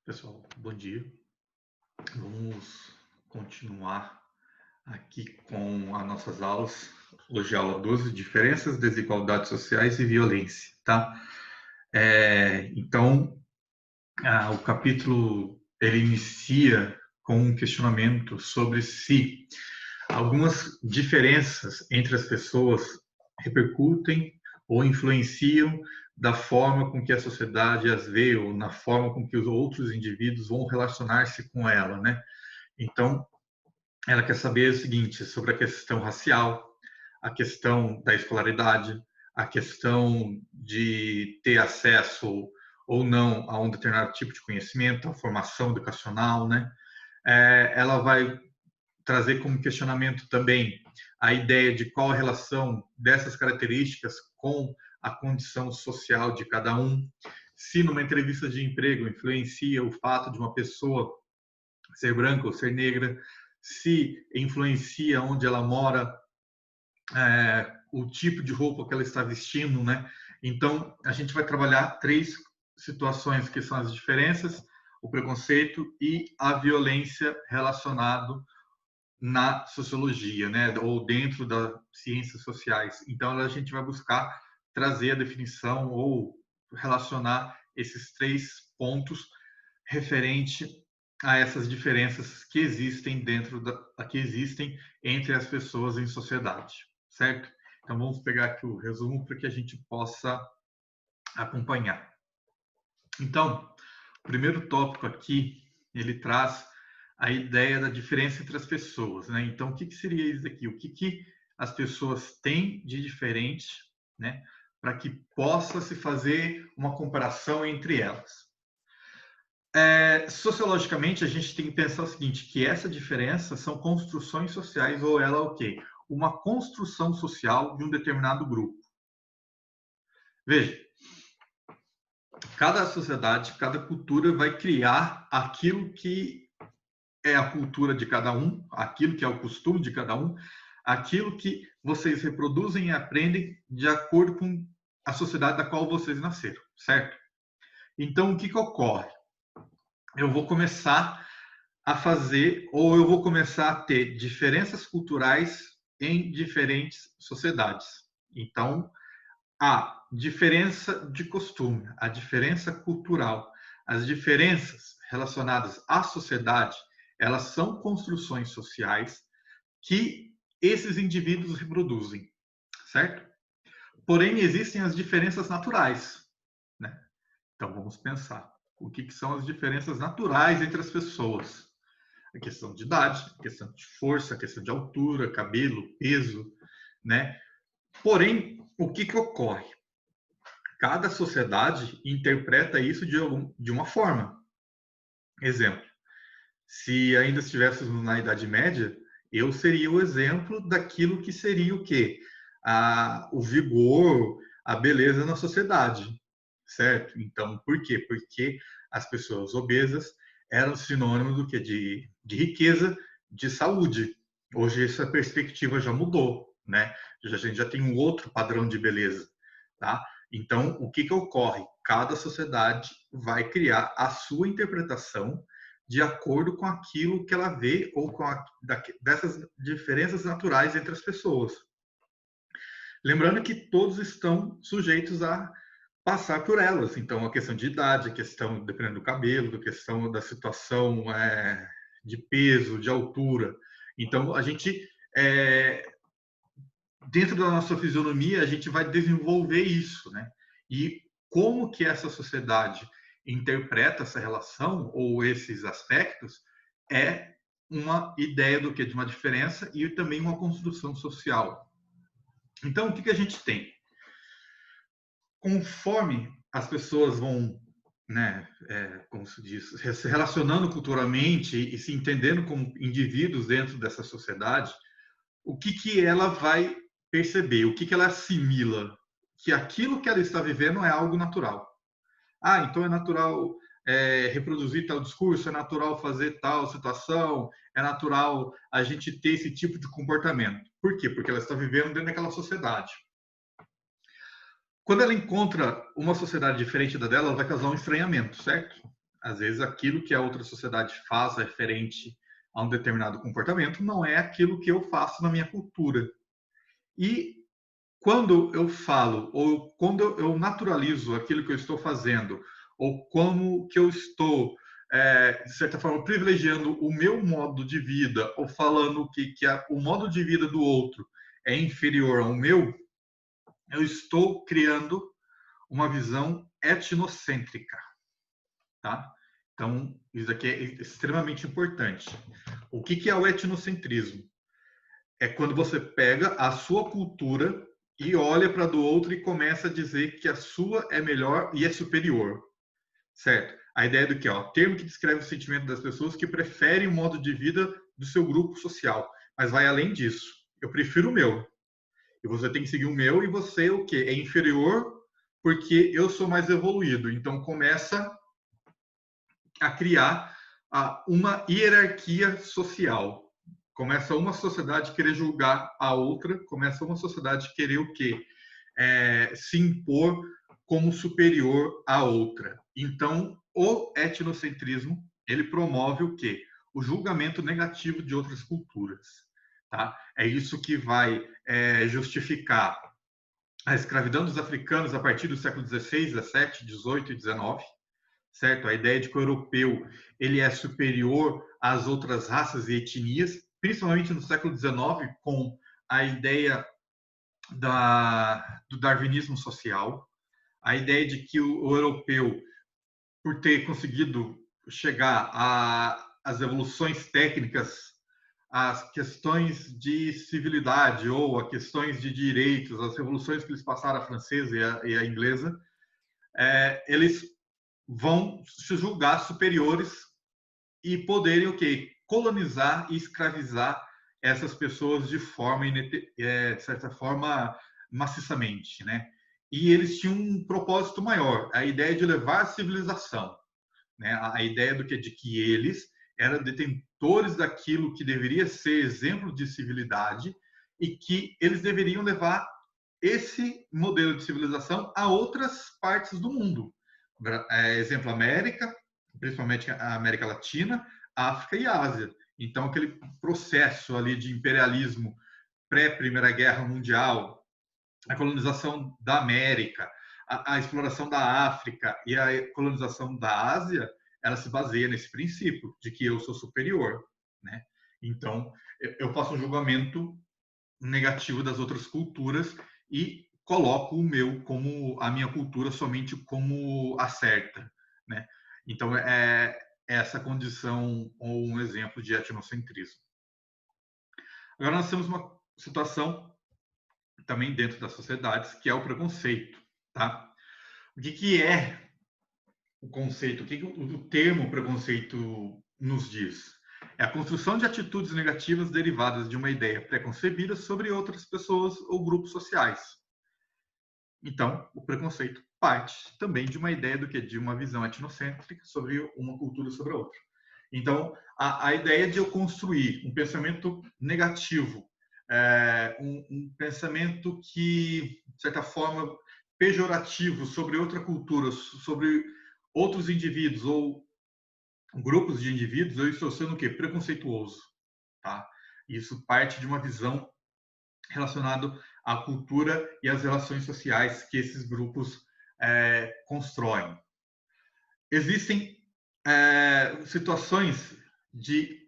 Pessoal, bom dia. Vamos continuar aqui com as nossas aulas. Hoje é a aula 12, diferenças, desigualdades sociais e violência, tá? Então, o capítulo ele inicia com um questionamento sobre se algumas diferenças entre as pessoas repercutem ou influenciam da forma com que a sociedade as vê ou na forma com que os outros indivíduos vão relacionar-se com ela, né? Então, ela quer saber o seguinte sobre a questão racial, a questão da escolaridade, a questão de ter acesso ou não a um determinado tipo de conhecimento, a formação educacional, né? Ela vai trazer como questionamento também a ideia de qual a relação dessas características com a condição social de cada um, se numa entrevista de emprego influencia o fato de uma pessoa ser branca ou ser negra, se influencia onde ela mora, o tipo de roupa que ela está vestindo, né? Então, a gente vai trabalhar três situações que são as diferenças, o preconceito e a violência relacionado na sociologia, né, ou dentro das ciências sociais. Então, a gente vai buscar trazer a definição ou relacionar esses três pontos referente a essas diferenças que existem que existem entre as pessoas em sociedade, certo? Então, vamos pegar aqui o resumo para que a gente possa acompanhar. Então, o primeiro tópico aqui, ele traz a ideia da diferença entre as pessoas, né? Então, o que seria isso aqui? O que as pessoas têm de diferente, né? Para que possa se fazer uma comparação entre elas. Sociologicamente, a gente tem que pensar o seguinte, que essa diferença são construções sociais ou ela é o quê? Uma construção social de um determinado grupo. Veja, cada sociedade, cada cultura vai criar aquilo que é a cultura de cada um, aquilo que é o costume de cada um, aquilo que vocês reproduzem e aprendem de acordo com a sociedade da qual vocês nasceram, certo? Então, o que ocorre? Eu vou começar a fazer, ou eu vou começar a ter diferenças culturais em diferentes sociedades. Então, a diferença de costume, a diferença cultural, as diferenças relacionadas à sociedade, elas são construções sociais que esses indivíduos reproduzem, certo? Porém, existem as diferenças naturais, né? Então, vamos pensar. O que são as diferenças naturais entre as pessoas? A questão de idade, a questão de força, a questão de altura, cabelo, peso, né? Porém, o que ocorre? Cada sociedade interpreta isso de uma forma. Exemplo, se ainda estivéssemos na Idade Média, eu seria o exemplo daquilo que seria o quê? O vigor, a beleza na sociedade, certo? Então, por quê? Porque as pessoas obesas eram sinônimo do quê? De riqueza, de saúde. Hoje essa perspectiva já mudou, né? A gente já tem um outro padrão de beleza, tá? Então, o que ocorre? Cada sociedade vai criar a sua interpretação de acordo com aquilo que ela vê ou dessas diferenças naturais entre as pessoas. Lembrando que todos estão sujeitos a passar por elas. Então, a questão de idade, a questão, dependendo do cabelo, a questão da situação de peso, de altura. Então, a gente, dentro da nossa fisionomia, a gente vai desenvolver isso, né? E como que essa sociedade interpreta essa relação ou esses aspectos é uma ideia do que de uma diferença e também uma construção social. Então, o que a gente tem? Conforme as pessoas vão, né, como se diz, se relacionando culturalmente e se entendendo como indivíduos dentro dessa sociedade, o que ela vai perceber, o que ela assimila, que aquilo que ela está vivendo é algo natural. Então é natural reproduzir tal discurso, é natural fazer tal situação, é natural a gente ter esse tipo de comportamento. Por quê? Porque ela está vivendo dentro daquela sociedade. Quando ela encontra uma sociedade diferente da dela, ela vai causar um estranhamento, certo? Às vezes aquilo que a outra sociedade faz referente a um determinado comportamento não é aquilo que eu faço na minha cultura. E quando eu falo, ou quando eu naturalizo aquilo que eu estou fazendo, ou como que eu estou, de certa forma, privilegiando o meu modo de vida, ou falando que o modo de vida do outro é inferior ao meu, eu estou criando uma visão etnocêntrica, tá? Então, isso aqui é extremamente importante. O que é o etnocentrismo? É quando você pega a sua cultura e olha para a do outro e começa a dizer que a sua é melhor e é superior, certo? A ideia do que, ó, termo que descreve o sentimento das pessoas que preferem o modo de vida do seu grupo social, mas vai além disso. Eu prefiro o meu. E você tem que seguir o meu e você o quê? É inferior porque eu sou mais evoluído. Então começa a criar uma hierarquia social. Começa uma sociedade querer julgar a outra, começa uma sociedade querer o quê? Se impor como superior à outra. Então, o etnocentrismo, ele promove o quê? O julgamento negativo de outras culturas. Tá? É isso que vai justificar a escravidão dos africanos a partir do século XVI, XVII, XVIII e XIX, certo? A ideia de que o europeu ele é superior às outras raças e etnias, principalmente no século XIX, com a ideia do darwinismo social, a ideia de que o europeu, por ter conseguido chegar às evoluções técnicas, às questões de civilidade ou a questões de direitos, as revoluções que eles passaram, a francesa e a inglesa, eles vão se julgar superiores e poderem o quê? Colonizar e escravizar essas pessoas de forma, de certa forma, maciçamente, né? E eles tinham um propósito maior, a ideia de levar a civilização, né? A ideia de que eles eram detentores daquilo que deveria ser exemplo de civilidade e que eles deveriam levar esse modelo de civilização a outras partes do mundo. Exemplo, América, principalmente a América Latina, África e Ásia. Então, aquele processo ali de imperialismo pré-Primeira Guerra Mundial, a colonização da América, a exploração da África e a colonização da Ásia, ela se baseia nesse princípio de que eu sou superior, né? Então, eu faço um julgamento negativo das outras culturas e coloco o meu como a minha cultura somente como a certa, né? Então é essa condição ou um exemplo de etnocentrismo. Agora nós temos uma situação também dentro das sociedades que é o preconceito, tá? O que é o conceito? O que o termo preconceito nos diz? É a construção de atitudes negativas derivadas de uma ideia preconcebida sobre outras pessoas ou grupos sociais. Então, o preconceito parte também de uma ideia do que de uma visão etnocêntrica sobre uma cultura sobre a outra. Então, a ideia de eu construir um pensamento negativo, um pensamento que, de certa forma, pejorativo sobre outra cultura, sobre outros indivíduos ou grupos de indivíduos, eu estou sendo o quê? Preconceituoso, tá? Isso parte de uma visão relacionada à cultura e às relações sociais que esses grupos constroem. Existem situações de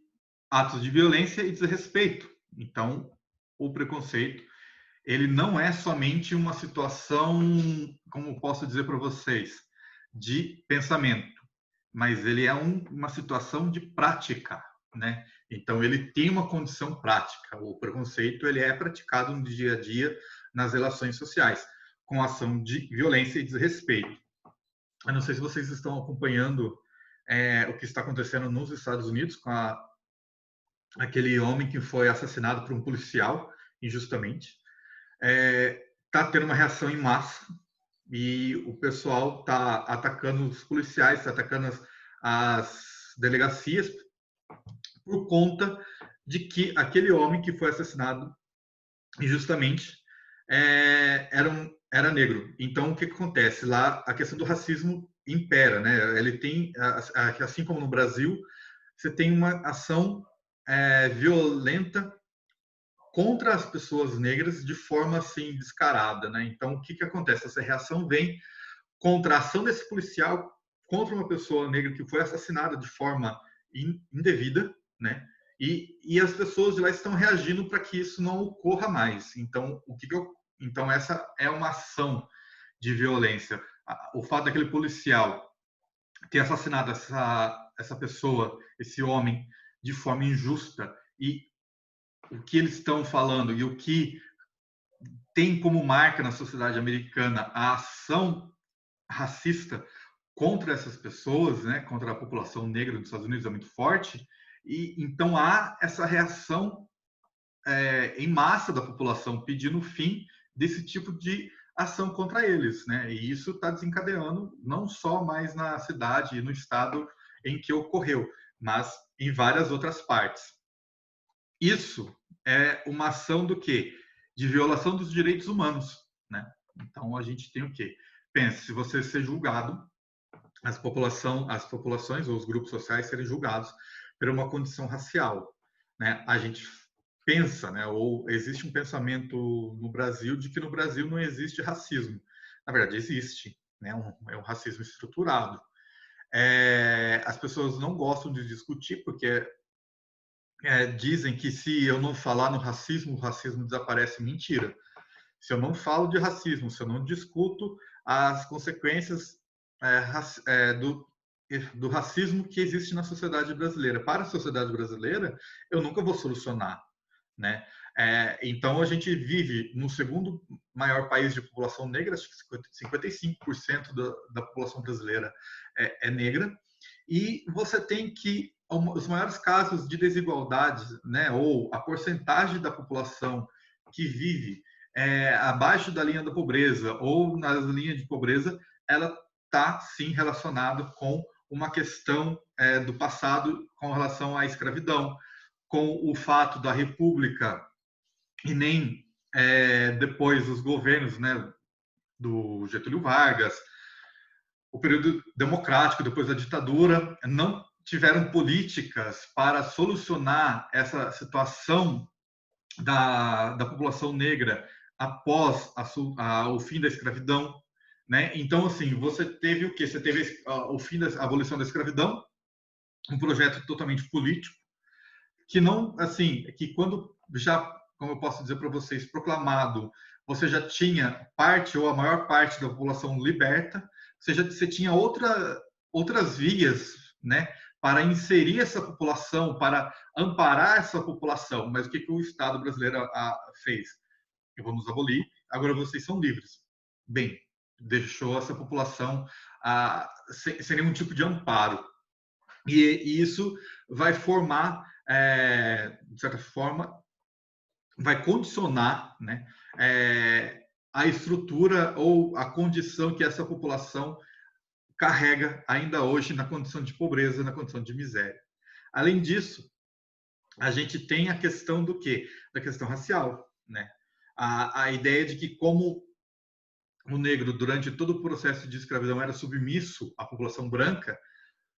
atos de violência e desrespeito. Então, o preconceito ele não é somente uma situação, como posso dizer para vocês, de pensamento, mas ele é uma situação de prática, né? Então ele tem uma condição prática. O preconceito ele é praticado no dia a dia nas relações sociais, com ação de violência e desrespeito. Eu não sei se vocês estão acompanhando o que está acontecendo nos Estados Unidos com aquele homem que foi assassinado por um policial injustamente. Está tendo uma reação em massa e o pessoal está atacando os policiais, está atacando as delegacias por conta de que aquele homem que foi assassinado injustamente era negro. Então, o que acontece? Lá, a questão do racismo impera, né? Ele tem, assim como no Brasil, você tem uma ação violenta contra as pessoas negras de forma assim descarada, né? Então, o que que acontece? Essa reação vem contra a ação desse policial contra uma pessoa negra que foi assassinada de forma indevida, né? E as pessoas de lá estão reagindo para que isso não ocorra mais. Então, então essa é uma ação de violência. O fato daquele policial ter assassinado essa pessoa, esse homem, de forma injusta, e o que eles estão falando e o que tem como marca na sociedade americana a ação racista contra essas pessoas, né, contra a população negra dos Estados Unidos é muito forte, e então há essa reação em massa da população pedindo o fim desse tipo de ação contra eles, né? E isso está desencadeando não só mais na cidade e no estado em que ocorreu, mas em várias outras partes. Isso é uma ação do quê? De violação dos direitos humanos, né? Então a gente tem o quê? Pense, se você ser julgado, as populações ou os grupos sociais serem julgados por uma condição racial, né? A gente pensa, né? Ou existe um pensamento no Brasil de que no Brasil não existe racismo. Na verdade, existe, né? É um racismo estruturado. As pessoas não gostam de discutir porque dizem que se eu não falar no racismo, o racismo desaparece. Mentira. Se eu não falo de racismo, se eu não discuto as consequências do racismo que existe na sociedade brasileira, para a sociedade brasileira, eu nunca vou solucionar, né? Então a gente vive no segundo maior país de população negra, acho que 55% da população brasileira é negra, e você tem que os maiores casos de desigualdade, né, ou a porcentagem da população que vive abaixo da linha da pobreza ou na linha de pobreza, ela está sim relacionada com uma questão do passado com relação à escravidão, com o fato da República e nem depois os governos, né, do Getúlio Vargas, o período democrático depois da ditadura, não tiveram políticas para solucionar essa situação da população negra após o fim da escravidão, né? Então, assim, você teve o quê? Você teve o fim da abolição da escravidão, um projeto totalmente político, que não, assim, que quando já, como eu posso dizer para vocês, proclamado, você já tinha parte ou a maior parte da população liberta, você tinha outras vias, né, para inserir essa população, para amparar essa população. Mas o que o Estado brasileiro fez? Eu vou nos abolir, agora vocês são livres. Bem, deixou essa população sem nenhum tipo de amparo. E isso vai formar, de certa forma, vai condicionar, né, a estrutura ou a condição que essa população carrega ainda hoje na condição de pobreza, na condição de miséria. Além disso, a gente tem a questão do quê? Da questão racial, né? A ideia de que como o negro, durante todo o processo de escravidão, era submisso à população branca,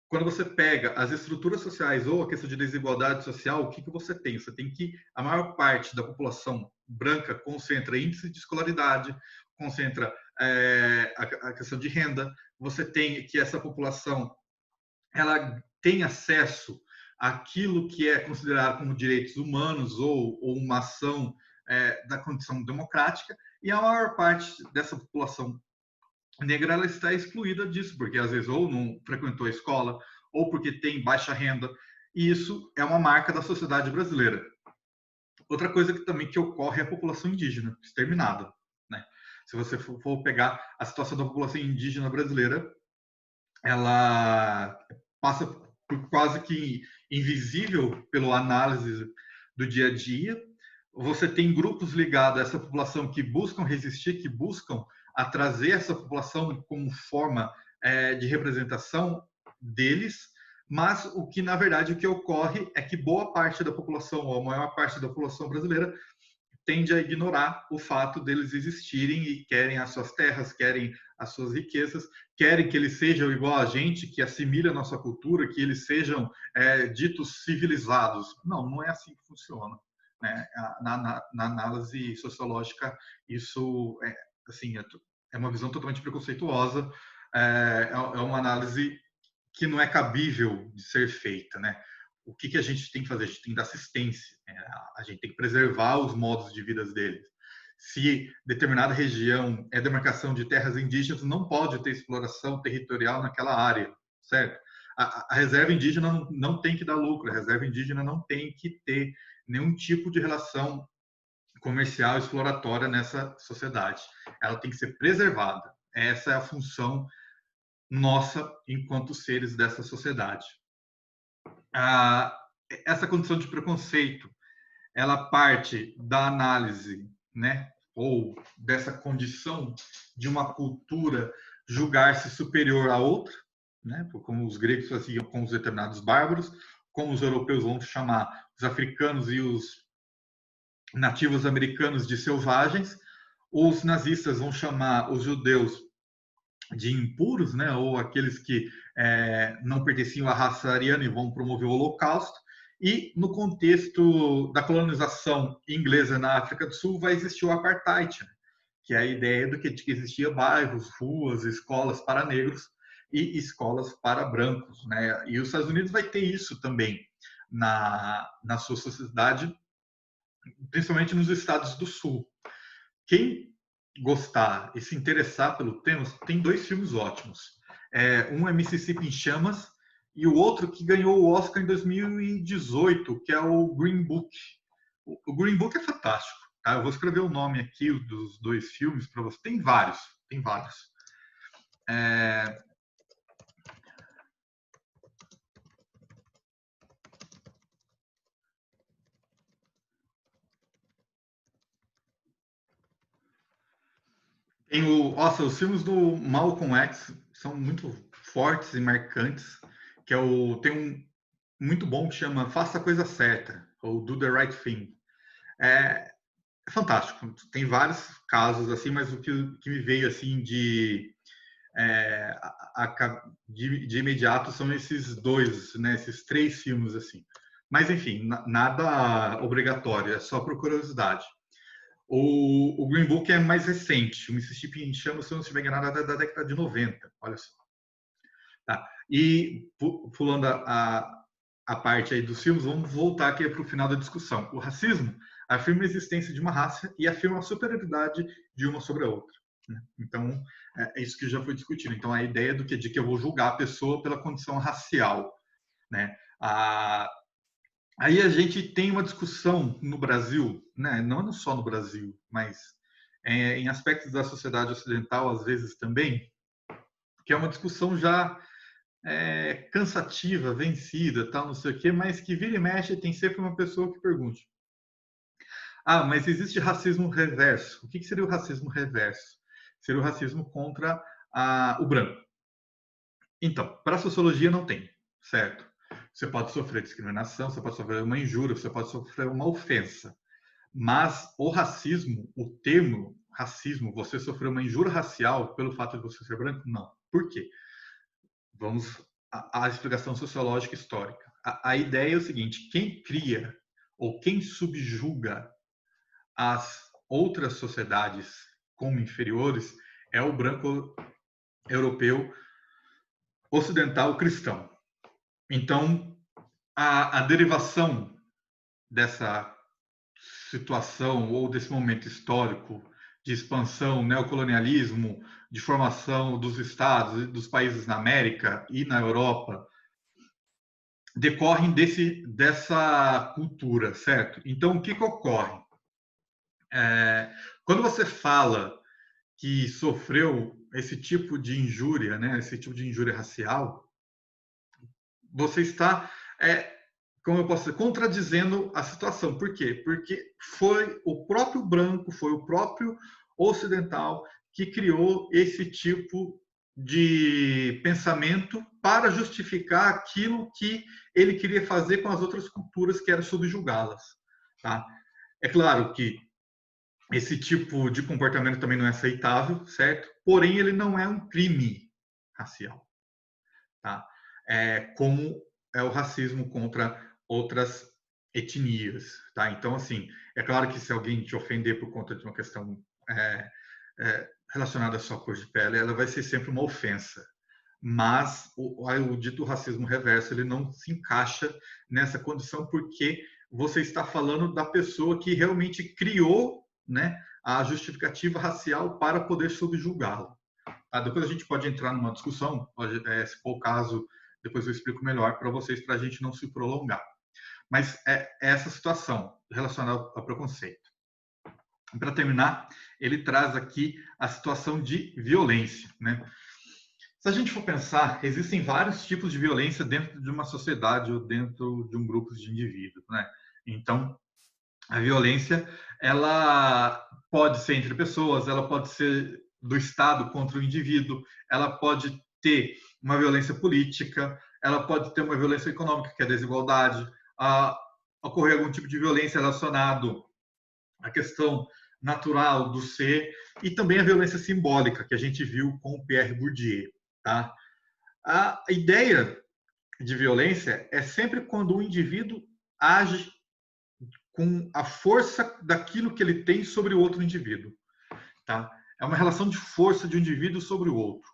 quando você pega as estruturas sociais ou a questão de desigualdade social, o que você tem? Você tem que a maior parte da população branca concentra índice de escolaridade, concentra a questão de renda. Você tem que essa população ela tem acesso àquilo que é considerado como direitos humanos ou uma ação da condição democrática, e a maior parte dessa população negra ela está excluída disso, porque às vezes ou não frequentou a escola, ou porque tem baixa renda, e isso é uma marca da sociedade brasileira. Outra coisa que também que ocorre é a população indígena, exterminada, né? Se você for pegar a situação da população indígena brasileira, ela passa por quase que invisível pela análise do dia a dia. Você tem grupos ligados a essa população que buscam resistir, que buscam a trazer essa população como forma de representação deles, mas o que na verdade o que ocorre é que boa parte da população, ou a maior parte da população brasileira, tende a ignorar o fato deles existirem e querem as suas terras, querem as suas riquezas, querem que eles sejam igual a gente, que assimile a nossa cultura, que eles sejam ditos civilizados. Não, não é assim que funciona. Né? Na análise sociológica, isso assim, é uma visão totalmente preconceituosa, é uma análise que não é cabível de ser feita, né? O que a gente tem que fazer? A gente tem que dar assistência, né? A gente tem que preservar os modos de vida deles. Se determinada região é demarcação de terras indígenas, não pode ter exploração territorial naquela área, certo? A reserva indígena não tem que dar lucro, a reserva indígena não tem que ter nenhum tipo de relação comercial exploratória nessa sociedade. Ela tem que ser preservada. Essa é a função nossa enquanto seres dessa sociedade. Essa condição de preconceito, ela parte da análise, né, ou dessa condição de uma cultura julgar-se superior a outra, né, como os gregos faziam com os determinados bárbaros, como os europeus vão chamar os africanos e os nativos americanos de selvagens, os nazistas vão chamar os judeus de impuros, né, ou aqueles que não pertenciam à raça ariana e vão promover o Holocausto. E no contexto da colonização inglesa na África do Sul vai existir o apartheid, né, que é a ideia de que existia bairros, ruas, escolas para negros e escolas para brancos, né? E os Estados Unidos vai ter isso também na sua sociedade, principalmente nos estados do Sul. Quem gostar e se interessar pelo tema, tem dois filmes ótimos. Um é Mississippi em Chamas e o outro que ganhou o Oscar em 2018, que é o Green Book. O Green Book é fantástico. Tá? Eu vou escrever o nome aqui dos dois filmes para você. Tem vários, tem vários. Nossa, os filmes do Malcolm X são muito fortes e marcantes, tem um muito bom que chama Faça a Coisa Certa, ou Do the Right Thing. É fantástico. Tem vários casos assim, mas o que me veio assim de imediato são esses dois, né, esses três filmes assim. Mas enfim, nada obrigatório, é só por curiosidade. O Green Book é mais recente. O Mississippi em Chamas, se eu não estiver enganado, é da década de 90. Olha só. Tá. E pulando a parte aí dos filmes, vamos voltar aqui para o final da discussão. O racismo afirma a existência de uma raça e afirma a superioridade de uma sobre a outra. Né? Então, é isso que já foi discutido. Então, a ideia de que eu vou julgar a pessoa pela condição racial. Né? Aí a gente tem uma discussão no Brasil, né? Não só no Brasil, mas em aspectos da sociedade ocidental, às vezes também, que é uma discussão já cansativa, vencida, tal, não sei o quê, mas que vira e mexe tem sempre uma pessoa que pergunte: mas existe racismo reverso. O que seria o racismo reverso? Seria o racismo contra o branco. Então, para a sociologia não tem, certo? Você pode sofrer discriminação, você pode sofrer uma injúria, você pode sofrer uma ofensa. Mas o racismo, o termo racismo, você sofreu uma injúria racial pelo fato de você ser branco? Não. Por quê? Vamos à explicação sociológica histórica. A ideia é o seguinte: quem cria ou quem subjuga as outras sociedades como inferiores é o branco europeu ocidental cristão. Então, a derivação dessa situação ou desse momento histórico de expansão, neocolonialismo, de formação dos estados e dos países na América e na Europa, decorrem dessa cultura, certo? Então, o que ocorre? Quando você fala que sofreu esse tipo de injúria, né, esse tipo de injúria racial, você está, como eu posso dizer, contradizendo a situação. Por quê? Porque foi o próprio branco, foi o próprio ocidental que criou esse tipo de pensamento para justificar aquilo que ele queria fazer com as outras culturas, que era subjugá-las. Tá? É claro que esse tipo de comportamento também não é aceitável, certo? Porém, ele não é um crime racial, tá? Como é o racismo contra outras etnias, tá? Então, assim, é claro que se alguém te ofender por conta de uma questão relacionada à sua cor de pele, ela vai ser sempre uma ofensa. Mas o dito racismo reverso, ele não se encaixa nessa condição porque você está falando da pessoa que realmente criou, né, a justificativa racial para poder subjugá-lo. Depois a gente pode entrar numa discussão, se for o caso, depois eu explico melhor para vocês, para a gente não se prolongar. Mas é essa situação relacionada ao preconceito. Para terminar, ele traz aqui a situação de violência, né? Se a gente for pensar, existem vários tipos de violência dentro de uma sociedade ou dentro de um grupo de indivíduos, né? Então, a violência, ela pode ser entre pessoas, ela pode ser do Estado contra o indivíduo, ela pode ter uma violência política, ela pode ter uma violência econômica, que é a desigualdade, ocorrer algum tipo de violência relacionado à questão natural do ser, e também a violência simbólica, que a gente viu com o Pierre Bourdieu, tá? A ideia de violência é sempre quando o indivíduo age com a força daquilo que ele tem sobre o outro indivíduo, tá? É uma relação de força de um indivíduo sobre o outro.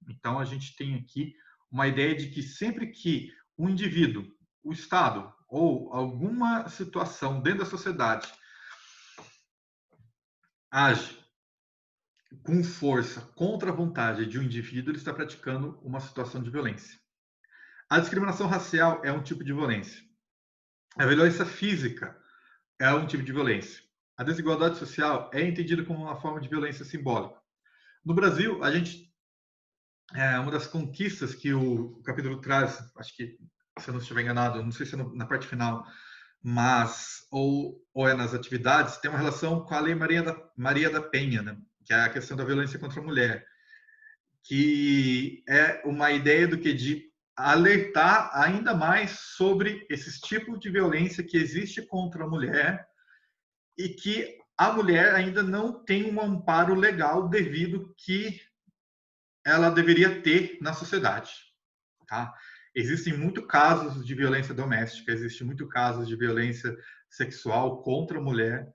Então a gente tem aqui uma ideia de que sempre que um indivíduo, o Estado ou alguma situação dentro da sociedade age com força contra a vontade de um indivíduo, ele está praticando uma situação de violência. A discriminação racial é um tipo de violência. A violência física é um tipo de violência. A desigualdade social é entendida como uma forma de violência simbólica. No Brasil, a gente uma das conquistas que o capítulo traz, acho que se eu não estiver enganado, não sei se é na parte final, mas ou é nas atividades, tem uma relação com a Lei Maria da Penha, né? Que é a questão da violência contra a mulher, que é uma ideia do que de alertar ainda mais sobre esses tipos de violência que existe contra a mulher e que a mulher ainda não tem um amparo legal devido que ela deveria ter na sociedade, tá? Existem muitos casos de violência doméstica, existem muitos casos de violência sexual contra a mulher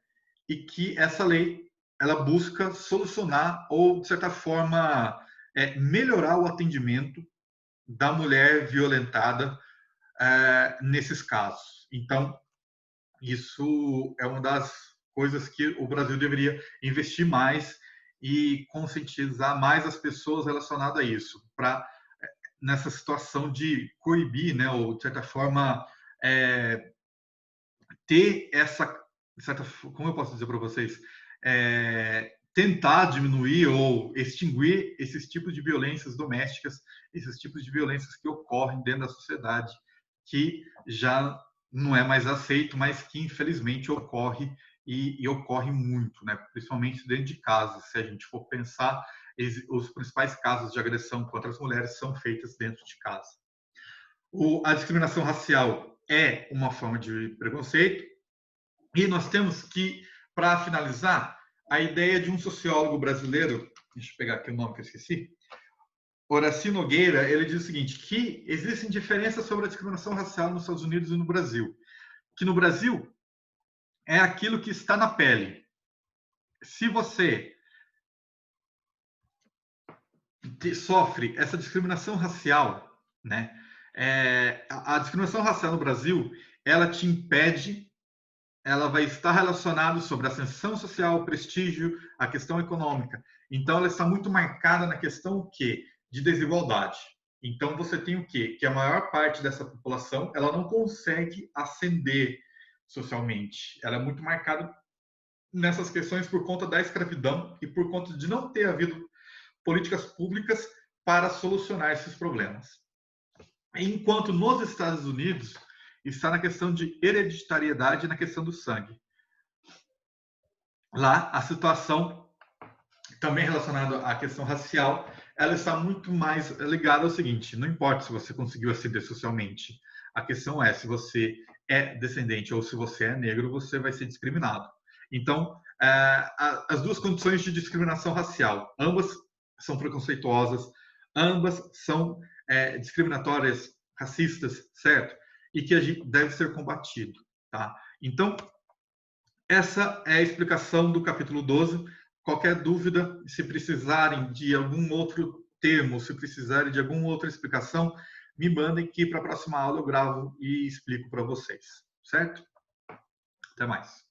e que essa lei ela busca solucionar ou de certa forma melhorar o atendimento da mulher violentada nesses casos. Então, isso é uma das coisas que o Brasil deveria investir mais e conscientizar mais as pessoas relacionadas a isso, para nessa situação de coibir, né, ou de certa forma ter essa, certa, como eu posso dizer para vocês, tentar diminuir ou extinguir esses tipos de violências domésticas, esses tipos de violências que ocorrem dentro da sociedade, que já não é mais aceito, mas que infelizmente ocorre e ocorre muito, né? Principalmente dentro de casa. Se a gente for pensar, os principais casos de agressão contra as mulheres são feitas dentro de casa. A discriminação racial é uma forma de preconceito e nós temos que, para finalizar, a ideia de um sociólogo brasileiro, deixa eu pegar aqui o nome que eu esqueci, Horacio Nogueira, ele diz o seguinte, que existem diferenças sobre a discriminação racial nos Estados Unidos e no Brasil. Que no Brasil é aquilo que está na pele. Se você sofre essa discriminação racial, né? A discriminação racial no Brasil, ela te impede, ela vai estar relacionada sobre a ascensão social, o prestígio, a questão econômica. Então, ela está muito marcada na questão o quê? De desigualdade. Então, você tem o quê? Que a maior parte dessa população, ela não consegue ascender socialmente. Ela é muito marcada nessas questões por conta da escravidão e por conta de não ter havido políticas públicas para solucionar esses problemas. Enquanto nos Estados Unidos está na questão de hereditariedade e na questão do sangue. Lá, a situação também relacionada à questão racial, ela está muito mais ligada ao seguinte, não importa se você conseguiu ascender socialmente, a questão é se você é descendente ou se você é negro, você vai ser discriminado. Então, as duas condições de discriminação racial. Ambas são preconceituosas, ambas são discriminatórias, racistas, certo? E que a gente deve ser combatido, tá? Então, essa é a explicação do capítulo 12. Qualquer dúvida, se precisarem de algum outro termo, se precisarem de alguma outra explicação, me mandem que para a próxima aula eu gravo e explico para vocês, certo? Até mais.